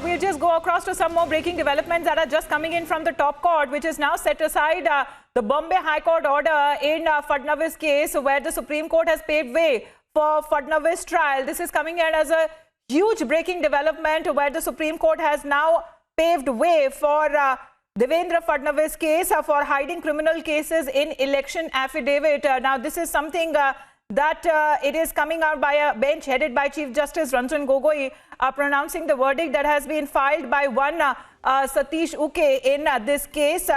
we'll just go across to some more breaking developments that are just coming in from the top court, which is now set aside the Bombay High Court order in Fadnavis case, where the Supreme Court has paved way for Fadnavis trial. This is coming in as a huge breaking development where the Supreme Court has now paved way for Devendra Fadnavis case for hiding criminal cases in election affidavit. Now, this is something that it is coming out by a bench headed by Chief Justice Ranjan Gogoi, pronouncing the verdict that has been filed by one Satish Uke in this case.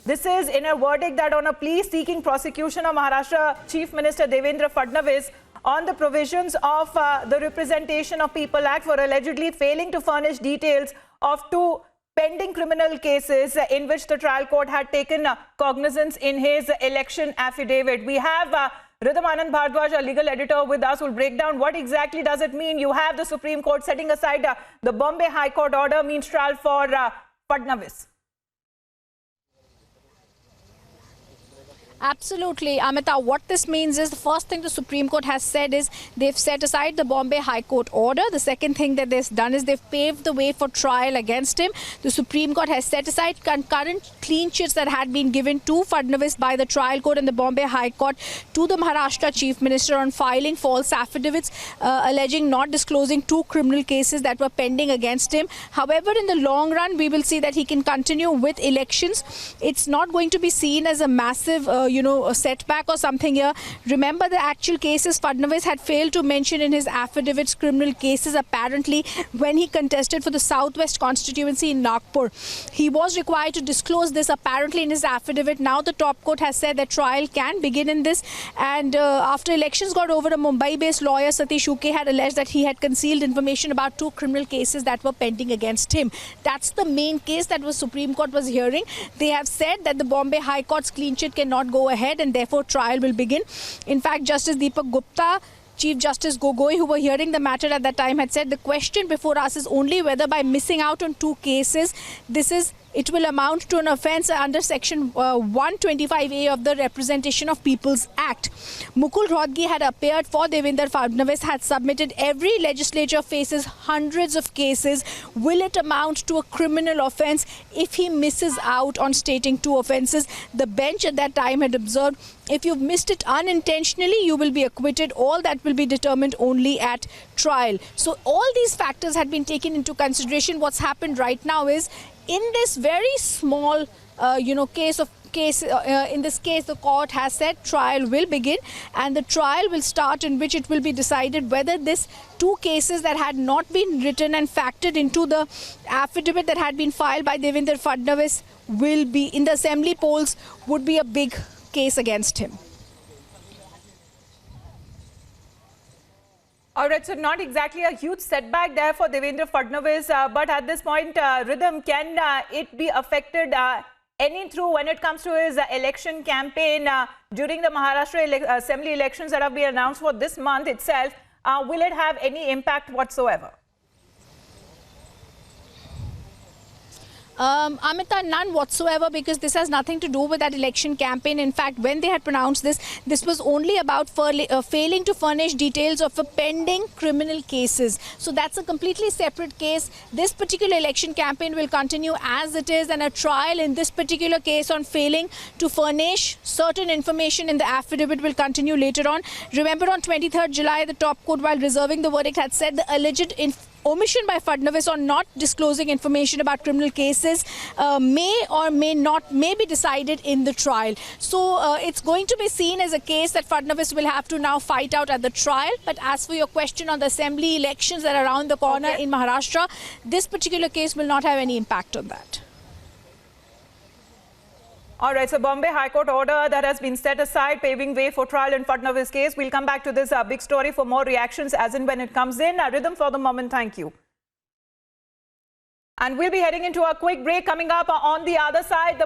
This is in a verdict that on a plea seeking prosecution of Maharashtra Chief Minister Devendra Fadnavis on the provisions of the Representation of People Act for allegedly failing to furnish details of two pending criminal cases in which the trial court had taken cognizance in his election affidavit. We have Ridham Anand Bhardwaj, our legal editor, with us, will break down what exactly does it mean. You have the Supreme Court setting aside the Bombay High Court order means trial for Fadnavis. Absolutely, Amita. What this means is the first thing the Supreme Court has said is they've set aside the Bombay High Court order. The second thing that they've done is they've paved the way for trial against him. The Supreme Court has set aside concurrent clean chits that had been given to Fadnavis by the trial court and the Bombay High Court to the Maharashtra Chief Minister on filing false affidavits alleging not disclosing two criminal cases that were pending against him. However, in the long run, we will see that he can continue with elections. It's not going to be seen as a massive a setback or something here. Remember, the actual cases Fadnavis had failed to mention in his affidavits criminal cases apparently when he contested for the Southwest constituency in Nagpur. He was required to disclose this apparently in his affidavit. Now the top court has said that trial can begin in this, and after elections got over, a Mumbai-based lawyer Satish Uke had alleged that he had concealed information about two criminal cases that were pending against him. That's the main case that the Supreme Court was hearing. They have said that the Bombay High Court's clean chit cannot go ahead and therefore trial will begin. In fact, Justice Deepak Gupta, Chief Justice Gogoi, who were hearing the matter at that time, had said the question before us is only whether by missing out on two cases, it will amount to an offence under Section 125A of the Representation of People's Act. Mukul Rohatgi had appeared for Devendra Fadnavis, had submitted every legislature faces hundreds of cases. Will it amount to a criminal offence if he misses out on stating two offences? The bench at that time had observed, if you've missed it unintentionally, you will be acquitted. All that will be determined only at trial. So all these factors had been taken into consideration. What's happened right now is, in this very small, in this case, the court has said trial will begin, and the trial will start in which it will be decided whether this two cases that had not been written and factored into the affidavit that had been filed by Devendra Fadnavis will be in the assembly polls would be a big case against him. All right, so not exactly a huge setback there for Devendra Fadnavis, but at this point, Ridham, can it be affected any through when it comes to his election campaign during the Maharashtra assembly elections that have been announced for this month itself? Will it have any impact whatsoever? Amita, none whatsoever, because this has nothing to do with that election campaign. In fact, when they had pronounced this was only about failing to furnish details of a pending criminal cases. So that's a completely separate case. This particular election campaign will continue as it is, and a trial in this particular case on failing to furnish certain information in the affidavit will continue later on. Remember, on 23rd July, the top court, while reserving the verdict, had said the alleged omission by Fadnavis on not disclosing information about criminal cases may be decided in the trial. So it's going to be seen as a case that Fadnavis will have to now fight out at the trial. But as for your question on the assembly elections that are around the corner in Maharashtra, this particular case will not have any impact on that. All right, so Bombay High Court order that has been set aside, paving way for trial in Fadnavis case. We'll come back to this big story for more reactions as and when it comes in. Ridham, for the moment, thank you. And we'll be heading into a quick break. Coming up on the other side.